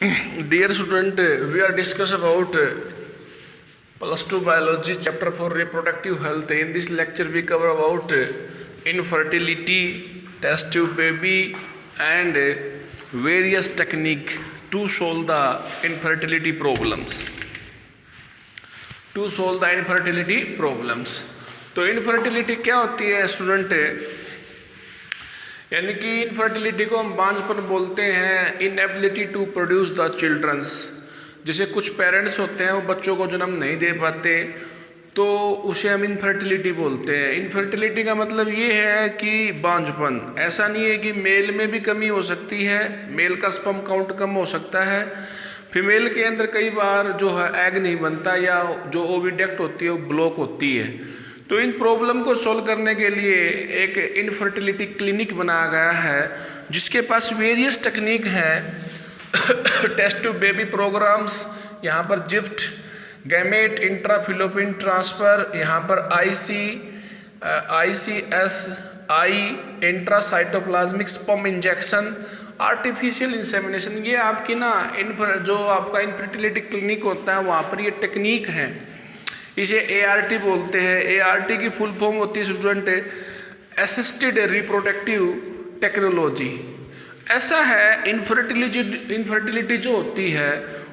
Dear student, we are discuss about plus 2 biology chapter for reproductive health. In this lecture we cover about infertility, test tube baby and various technique to solve the infertility problems. तो infertility क्या होती है student? यानी कि infertility को हम बांझपन बोलते हैं, inability to produce the childrens. जैसे कुछ पेरेंट्स होते हैं वो बच्चों को जन्म नहीं दे पाते तो उसे हम इनफर्टिलिटी बोलते हैं। इनफर्टिलिटी का मतलब ये है कि बांझपन। ऐसा नहीं है कि मेल में भी कमी हो सकती है, मेल का स्पर्म काउंट कम हो सकता है, फीमेल के अंदर कई बार जो है एग नहीं बनता या जो ओविडक्ट होती है वो ब्लॉक होती है। तो इन प्रॉब्लम को सॉल्व करने के लिए एक इनफर्टिलिटी क्लिनिक बनाया गया है जिसके पास वेरियस टेक्निक हैं। टेस्ट टू बेबी प्रोग्राम्स, यहाँ पर जिफ्ट, गैमेट, इंट्राफिलोपिन ट्रांसफ़र, यहाँ पर ICSI, intracytoplasmic sperm injection, artificial insemination. ये आपकी जो आपका इनफर्टिलिटी क्लिनिक होता है वहाँ पर ये टेक्निक है। इसे ART बोलते हैं। ART की फुल फॉर्म होती है स्टूडेंट असिस्टेड रिप्रोडक्टिव टेक्नोलॉजी। ऐसा है इनफर्टिलिटी जो होती है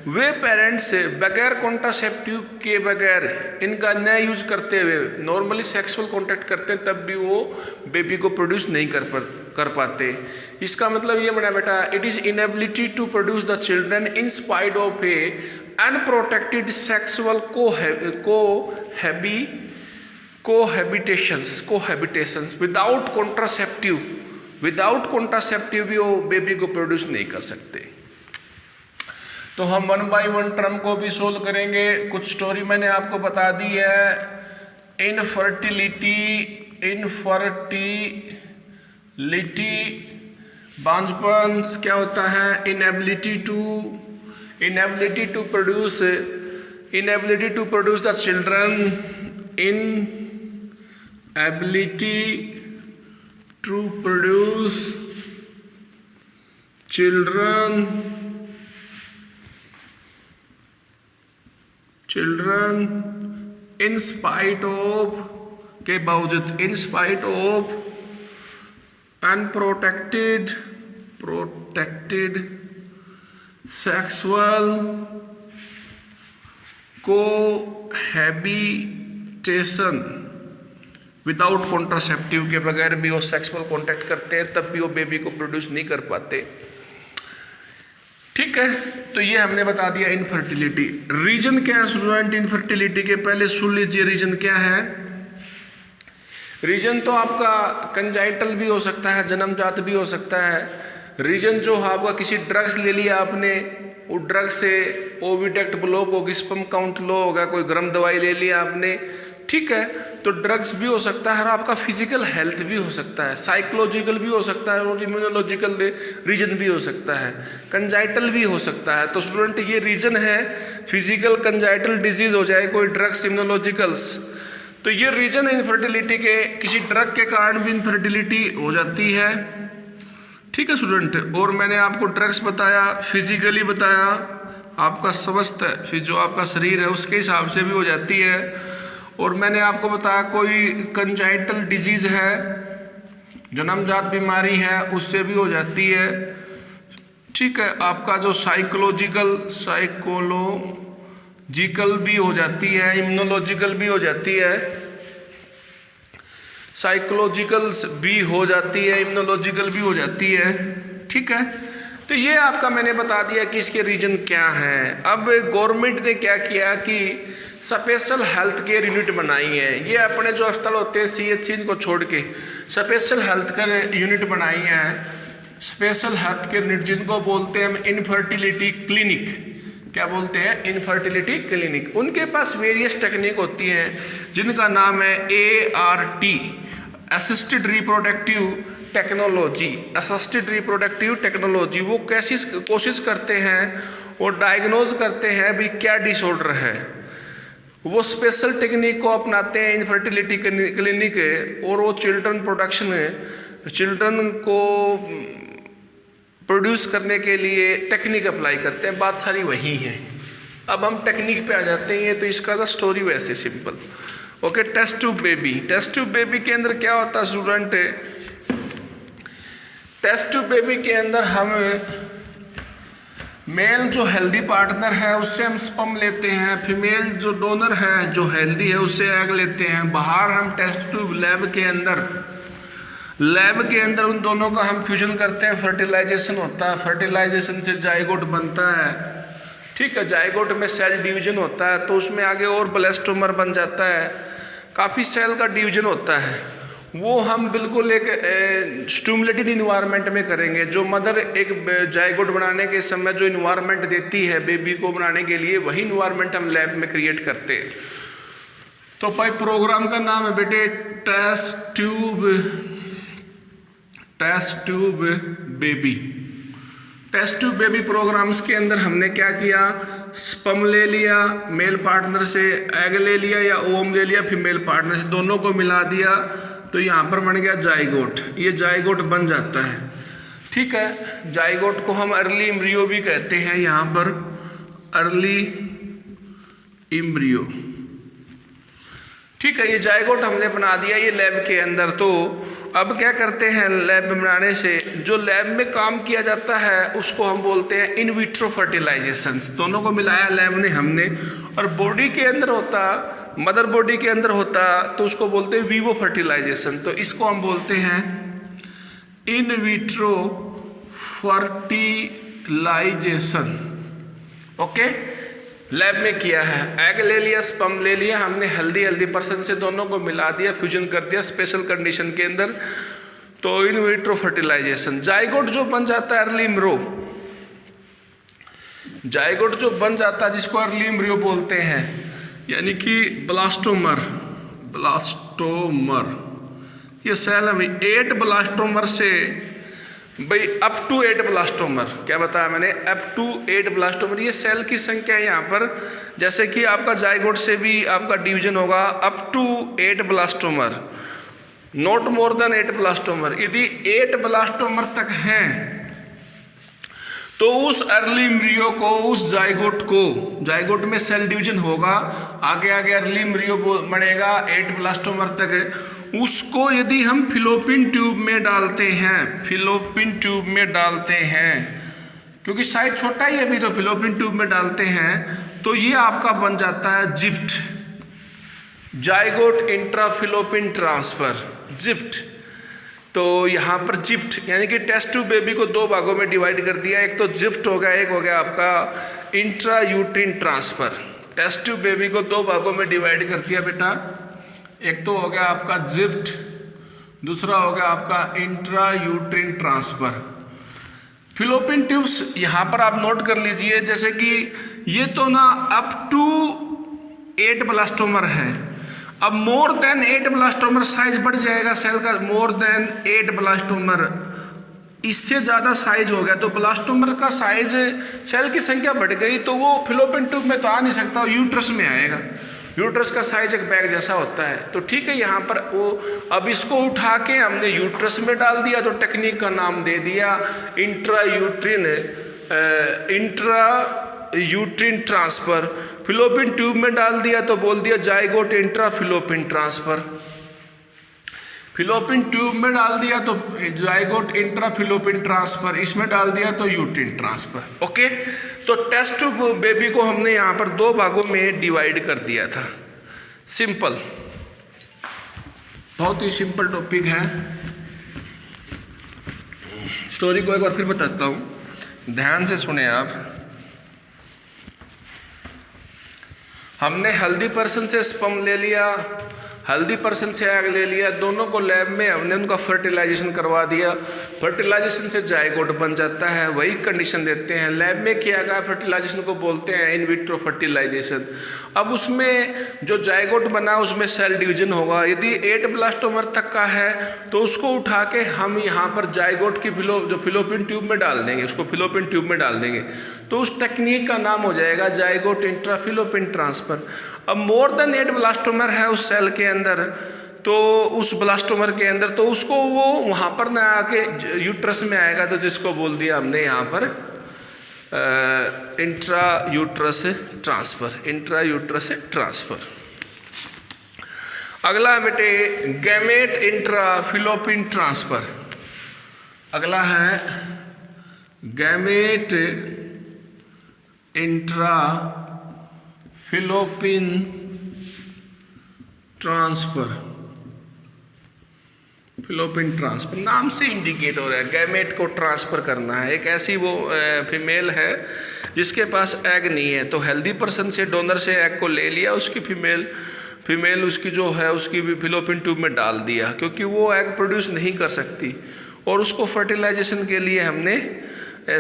वे पेरेंट्स बगैर कॉन्ट्रासेप्टिव के बगैर इनका न यूज करते हुए नॉर्मली सेक्सुअल कॉन्टैक्ट करते हैं तब भी वो बेबी को प्रोड्यूस नहीं कर पाते। इसका मतलब ये बड़ा बेटा, it is inability to produce the children in spite of a unprotected sexual cohabitations without contraceptive भी वो बेबी को प्रोड्यूस नहीं कर सकते। तो हम 1 बाय 1 टर्म को भी सोल्व करेंगे। कुछ स्टोरी मैंने आपको बता दी है। इनफर्टिलिटी बांझपन क्या होता है? Inability to produce the children, inability to produce children in spite of के बावजूद, in spite of unprotected sexual cohabitation without contraceptive के बगैर भी वो सेक्सुअल कॉन्टैक्ट करते हैं तब भी वो बेबी को प्रोड्यूस नहीं कर पाते। ठीक है, तो ये हमने बता दिया इनफर्टिलिटी। रीजन क्या है स्टूडेंट इनफर्टिलिटी के? पहले सुन लीजिए रीजन क्या है। रीजन तो आपका कंजाइटल भी हो सकता है, जन्मजात भी हो सकता है। रीजन जो है आपका किसी ड्रग्स ले लिया आपने, वो ड्रग से ओविडक्ट ब्लॉक होगी, स्पर्म काउंट लो होगा, कोई गर्म दवाई ले लिया आपने, ठीक है, तो ड्रग्स भी हो सकता है और आपका फिजिकल हेल्थ भी हो सकता है, साइकोलॉजिकल भी हो सकता है और इम्यूनोलॉजिकल रीजन भी हो सकता है, कंजाइटल भी हो सकता है। तो स्टूडेंट ये रीजन है, फिजिकल कंजाइटल डिजीज हो जाए, कोई ड्रग्स, इम्यूनोलॉजिकल्स, तो ये रीजन है इनफर्टिलिटी के। किसी ड्रग के कारण भी इनफर्टिलिटी हो जाती है। ठीक है स्टूडेंट, और मैंने आपको ड्रग्स बताया, फिजिकली बताया, आपका समस्त फिर जो आपका शरीर है उसके हिसाब से भी हो जाती है, और मैंने आपको बताया कोई कंजाइटल डिजीज़ है, जन्मजात बीमारी है, उससे भी हो जाती है। ठीक है, आपका जो साइकोलॉजिकल भी हो जाती है, इम्यूनोलॉजिकल भी हो जाती है, साइकोलॉजिकल भी हो जाती है, इम्यूनोलॉजिकल भी हो जाती है। ठीक है, तो ये आपका मैंने बता दिया कि इसके रीजन क्या हैं। अब गवर्नमेंट ने क्या किया कि स्पेशल हेल्थ केयर यूनिट बनाई है। ये अपने जो अस्पताल होते हैं CHC इनको छोड़ के स्पेशल हेल्थ केयर यूनिट बनाई है। स्पेशल हेल्थ केयर यूनिट जिनको बोलते हैं हम इनफर्टिलिटी क्लिनिक। क्या बोलते हैं? Infertility clinic. उनके पास वेरियस टेक्निक होती हैं जिनका नाम है ART, असिस्टेड रिप्रोडक्टिव टेक्नोलॉजी। वो कैसी कोशिश करते हैं, वो डायग्नोज करते हैं भी क्या डिसऑर्डर है। वो स्पेशल टेक्निक को अपनाते हैं इनफर्टिलिटी क्लिनिक, और वो चिल्ड्रन को प्रोड्यूस करने के लिए टेक्निक अप्लाई करते हैं, बात सारी वही है। अब हम टेक्निक पे आ जाते हैं, तो इसका था स्टोरी वैसे simple. Okay, test tube baby. Test tube baby के अंदर क्या होता है स्टूडेंट? टेस्ट ट्यूब बेबी के अंदर हम मेल जो हेल्दी पार्टनर है उससे हम स्पर्म लेते हैं, फीमेल जो डोनर है जो हेल्दी है उससे एग लेते हैं। बाहर हम टेस्ट ट्यूब लैब के अंदर उन दोनों का हम फ्यूजन करते हैं, फर्टिलाइजेशन होता है। फर्टिलाइजेशन से जाइगोट बनता है, ठीक है। जाइगोट में सेल डिवीजन होता है, तो उसमें आगे और ब्लास्टोमर बन जाता है। काफ़ी सेल का डिवीजन होता है, वो हम बिल्कुल एक स्टिमुलेटेड इन्वायरमेंट में करेंगे। जो मदर एक जाइगोट बनाने के समय जो इन्वायरमेंट देती है बेबी को बनाने के लिए, वही इन्वायरमेंट हम लैब में क्रिएट करते हैं। तो भाई प्रोग्राम का नाम है बेटे test tube baby. Test tube baby programs के अंदर हमने क्या किया? स्पर्म ले लिया, मेल पार्टनर से एग ले लिया या ओवम ले लिया, फीमेल पार्टनर से, दोनों को मिला दिया, तो यहाँ पर बन गया जाइगोट। ये जाइगोट बन जाता है, ठीक है। जाइगोट को हम अर्ली एम्ब्रियो भी कहते हैं, यहाँ पर अर्ली एम्ब्रियो, ठीक है। ये जाइगोट हमने बना दिया ये लैब के अंदर। तो अब क्या करते हैं लैब में बनाने से, जो लैब में काम किया जाता है उसको हम बोलते हैं इन विट्रो फर्टिलाइजेशन। दोनों को मिलाया लैब ने हमने, और बॉडी के अंदर होता, मदर बॉडी के अंदर होता, तो उसको बोलते हैं वीवो फर्टिलाइजेशन। तो इसको हम बोलते हैं in vitro fertilisation. Okay, lab में किया है, एग ले लिया, स्पर्म ले लिया हमने, हेल्दी पर्सन से दोनों को मिला दिया, फ्यूजन कर दिया स्पेशल कंडीशन के अंदर, तो इन विट्रो फर्टिलाइजेशन। जाइगोट जो बन जाता है अर्ली एम्ब्रियो, जाइगोट जो बन जाता है जिसको अर्ली एम्ब्रियो बोलते हैं, यानी कि ब्लास्टोमर, ये सेल है 8 ब्लास्टोमर से भाई अप टू 8 ब्लास्टोमर, क्या बताया मैंने, अप टू 8 ब्लास्टोमर, ये सेल की संख्या है यहाँ पर। जैसे कि आपका जाइगोट से भी आपका डिवीजन होगा up to 8 blastomere, not more than 8 blastomere. यदि 8 ब्लास्टोमर तक हैं तो उस अर्ली एम्ब्रियो को, उस जाइगोट में सेल डिवीजन होगा, आगे अर्ली एम्ब्रियो बनेगा 8 ब्लास्टोमर तक। उसको यदि हम फिलोपिन ट्यूब में डालते हैं, क्योंकि साइज छोटा ही है अभी, तो फिलोपिन ट्यूब में डालते हैं, तो ये आपका बन जाता है जिफ्ट, जाइगोट इंट्राफिलोपिन ट्रांसफर, जिफ्ट। तो यहाँ पर जिफ्ट यानी कि टेस्ट ट्यूब बेबी को 2 भागों में डिवाइड कर दिया, एक तो जिफ्ट हो गया, एक हो गया आपका intra-uterine transfer. Test tube baby को 2 भागों में डिवाइड कर दिया बेटा, एक तो हो गया आपका जिफ्ट, दूसरा हो गया आपका इंट्रा-यूट्रिन ट्रांसफर। फिलोपिन ट्यूब्स यहाँ पर आप नोट कर लीजिए, जैसे कि ये तो ना अप टू 8 ब्लास्टोमर है, अब मोर देन 8 ब्लास्टोमर साइज बढ़ जाएगा सेल का, मोर देन 8 ब्लास्टोमर, इससे ज़्यादा साइज हो गया तो ब्लास्टोमर का साइज, सेल की संख्या बढ़ गई तो वो फिलोपिन ट्यूब में तो आ नहीं सकता, वो यूट्रस में आएगा। यूट्रस का साइज एक बैग जैसा होता है, तो ठीक है यहाँ पर वो, अब इसको उठा के हमने यूट्रस में डाल दिया, तो टेक्निक का नाम दे दिया इंट्रा-यूट्रिन ट्रांसफर। फिलोपिन ट्यूब में डाल दिया तो बोल दिया जाइगोट इंट्राफिलोपिन ट्रांसफर। फिलोपिन ट्यूब में डाल दिया तो जाइगोट इंट्राफिलोपिन ट्रांसफर, इसमें डाल दिया तो यूट्रिन ट्रांसफर। ओके, तो टेस्ट ट्यूब बेबी को हमने यहाँ पर 2 भागों में डिवाइड कर दिया था। सिंपल, बहुत ही सिंपल टॉपिक है। स्टोरी को एक बार फिर बताता हूँ, ध्यान से सुने आप। हमने हेल्दी पर्सन से स्पर्म ले लिया, हेल्दी पर्सन से एग ले लिया, दोनों को लैब में हमने उनका फर्टिलाइजेशन करवा दिया, फर्टिलाइजेशन से जाइगोट बन जाता है, वही कंडीशन देते हैं। लैब में किया गया फर्टिलाइजेशन को बोलते हैं इन विट्रो फर्टिलाइजेशन। अब उसमें जो जाइगोट बना उसमें सेल डिवीजन होगा, यदि 8 ब्लास्टोमर तक का है तो उसको उठा के हम यहाँ पर जाइगोट की जो फिलोपिन ट्यूब में डाल देंगे, उसको फिलोपिन ट्यूब में डाल देंगे, तो उस टेक्निक का नाम हो जाएगा जाइगोट इंट्राफिलोपिन ट्रांसफर। अब मोर देन 8 ब्लास्टोमर है उस सेल के अंदर, तो उस ब्लास्टोमर के अंदर, तो उसको वो वहाँ पर ना आके यूट्रस में आएगा, तो जिसको बोल दिया हमने यहाँ पर intra uterus transfer, intra uterus transfer. अगला है बेटे गैमेट इंट्रा फिलोपिन ट्रांसफ़र। अगला है gamete intra fallopian transfer. फिलोपिन transfer नाम से इंडिकेट हो रहा है, गैमेट को ट्रांसफ़र करना है। एक ऐसी वो फीमेल है जिसके पास एग नहीं है, तो हेल्दी पर्सन से, डोनर से एग को ले लिया, उसकी फीमेल उसकी जो है उसकी भी फिलोपिन ट्यूब में डाल दिया, क्योंकि वो एग प्रोड्यूस नहीं कर सकती, और उसको फर्टिलाइजेशन के लिए हमने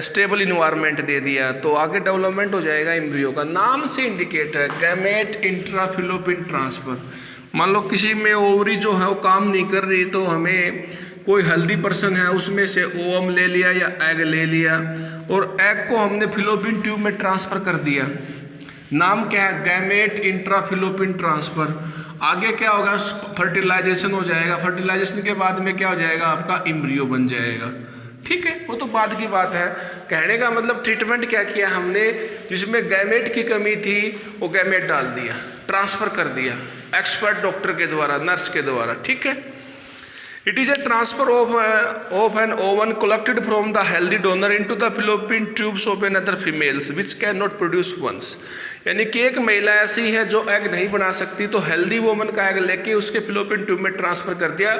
स्टेबल इन्वायरमेंट दे दिया, तो आगे डेवलपमेंट हो जाएगा एम्ब्रियो का। नाम से इंडिकेट है गैमेट इंट्रा फिलोपिन ट्रांसफ़र। मान लो किसी में ओवरी जो है वो काम नहीं कर रही, तो हमें कोई हेल्दी पर्सन है उसमें से ओवम ले लिया या एग ले लिया, और एग को हमने फिलोपिन ट्यूब में ट्रांसफ़र कर दिया। नाम क्या है? Gamete intra fallopian transfer. आगे क्या होगा? फर्टिलाइजेशन हो जाएगा, फर्टिलाइजेशन के बाद में क्या हो जाएगा? आपका एम्ब्रियो बन जाएगा। ठीक है, वो तो बाद की बात है। कहने का मतलब ट्रीटमेंट क्या किया हमने, जिसमें गैमेट की कमी थी वो गैमेट डाल दिया, ट्रांसफ़र कर दिया एक्सपर्ट डॉक्टर के द्वारा, नर्स के द्वारा। ठीक है, it is a transfer of an ovum collected from the healthy donor into the fallopian tubes of an other females which can not produce ones. यानी कि एक महिला ऐसी है जो एग नहीं बना सकती, तो हेल्दी वोमन का एग लेके उसके फिलोपिन ट्यूब में ट्रांसफर कर दिया।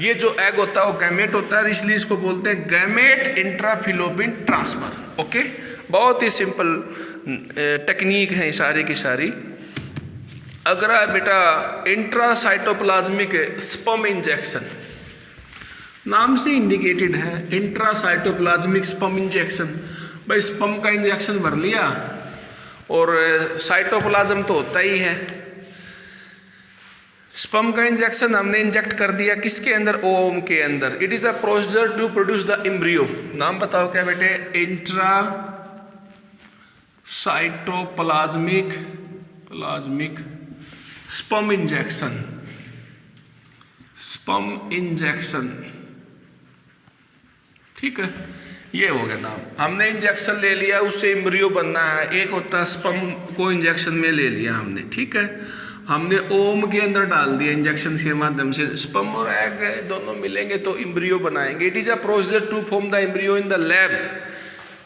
ये जो एग होता है वो गैमेट होता है, इसलिए इसको बोलते हैं गैमेट इंट्रा फिलोपिन ट्रांसफर। ओके, बहुत ही सिंपल टेक्निक है सारी की सारी। अगला बेटा इंट्रासाइटोप्लाज्मिक स्पर्म इंजेक्शन। नाम से इंडिकेटेड है इंट्रासाइटोप्लाज्मिक स्पर्म इंजेक्शन। भाई स्पर्म का इंजेक्शन भर लिया, और साइटोप्लाज्म तो होता ही है। स्पर्म का इंजेक्शन हमने इंजेक्ट कर दिया किसके अंदर? ओवम के अंदर। It is the procedure to produce the embryo. नाम बताओ क्या बेटे? Intra cytoplasmic sperm injection. Sperm injection, ठीक है, ये हो गया नाम। हमने इंजेक्शन ले लिया, उससे एम्ब्रियो बनना है। एक होता है स्पर्म को इंजेक्शन में ले लिया हमने, ठीक है, हमने ओम के अंदर डाल दिया इंजेक्शन के माध्यम से, स्पर्म और एग दोनों मिलेंगे तो एम्ब्रियो बनाएंगे। It is a procedure to form the embryo in the lab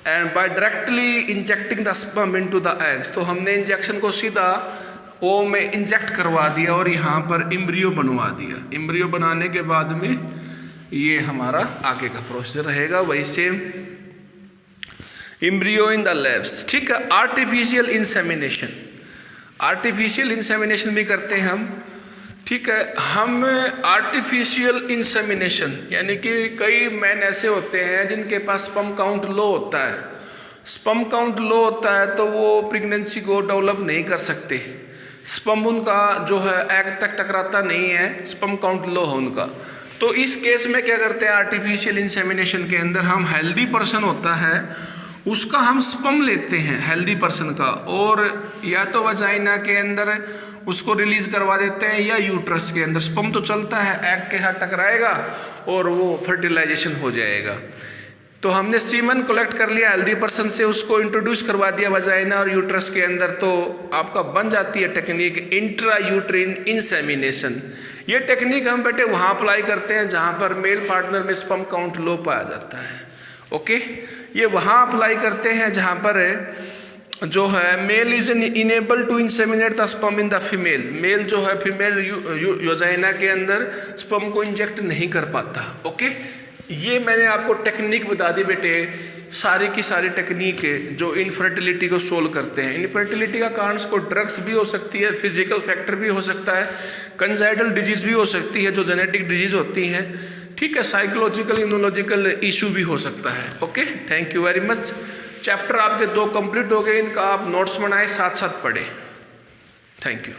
and by directly injecting the sperm into the eggs. तो हमने इंजेक्शन को सीधा ओम में इंजेक्ट करवा दिया और यहाँ पर एम्ब्रियो बनवा दिया। एम्ब्रियो बनाने के बाद में ये हमारा आगे का प्रोसीजर रहेगा वही same. Embryo in the labs, ठीक है। आर्टिफिशियल इंसेमिनेशन, आर्टिफिशियल इंसेमिनेशन भी करते हैं हम, ठीक है। हम आर्टिफिशियल इंसेमिनेशन यानी कि कई मैन ऐसे होते हैं जिनके पास स्पर्म काउंट लो होता है। स्पर्म काउंट लो होता है तो वो प्रेगनेंसी को डेवलप नहीं कर सकते। स्पर्म उनका जो है एग तक टकराता नहीं है, स्पर्म काउंट लो है उनका। तो इस केस में क्या करते हैं, आर्टिफिशियल इंसेमिनेशन के अंदर हम हेल्दी पर्सन होता है उसका हम स्पर्म लेते हैं, हेल्दी पर्सन का, और या तो वजाइना के अंदर उसको रिलीज करवा देते हैं या यूट्रस के अंदर। स्पर्म तो चलता है, एग के साथ टकराएगा और वो फर्टिलाइजेशन हो जाएगा। तो हमने सीमन कलेक्ट कर लिया हेल्दी पर्सन से, उसको इंट्रोड्यूस करवा दिया वजाइना और यूट्रस के अंदर, तो आपका बन जाती है टेक्निक इंट्रा यूट्रिन इंसेमिनेशन। ये टेक्निक हम बेटे वहाँ अप्लाई करते हैं जहाँ पर मेल पार्टनर में स्पर्म काउंट लो पाया जाता है। ओके, ये वहाँ अप्लाई करते हैं जहाँ पर जो है male is enable to inseminate the sperm in the female. Male जो है फीमेल वजाइना के अंदर स्पर्म को इंजेक्ट नहीं कर पाता। ओके, ये मैंने आपको टेक्निक बता दी बेटे, सारी की सारी टेक्निक जो इनफर्टिलिटी को सोल्व करते हैं। इनफर्टिलिटी का कारण को ड्रग्स भी हो सकती है, फिजिकल फैक्टर भी हो सकता है, कंजाइटल डिजीज भी हो सकती है जो जेनेटिक डिजीज होती हैं, ठीक है, साइकोलॉजिकल इम्यूनोलॉजिकल इशू भी हो सकता है। Okay, thank you very much. Chapter आपके 2 कंप्लीट हो गए, इनका आप नोट्स बनाए, साथ साथ पढ़े। Thank you.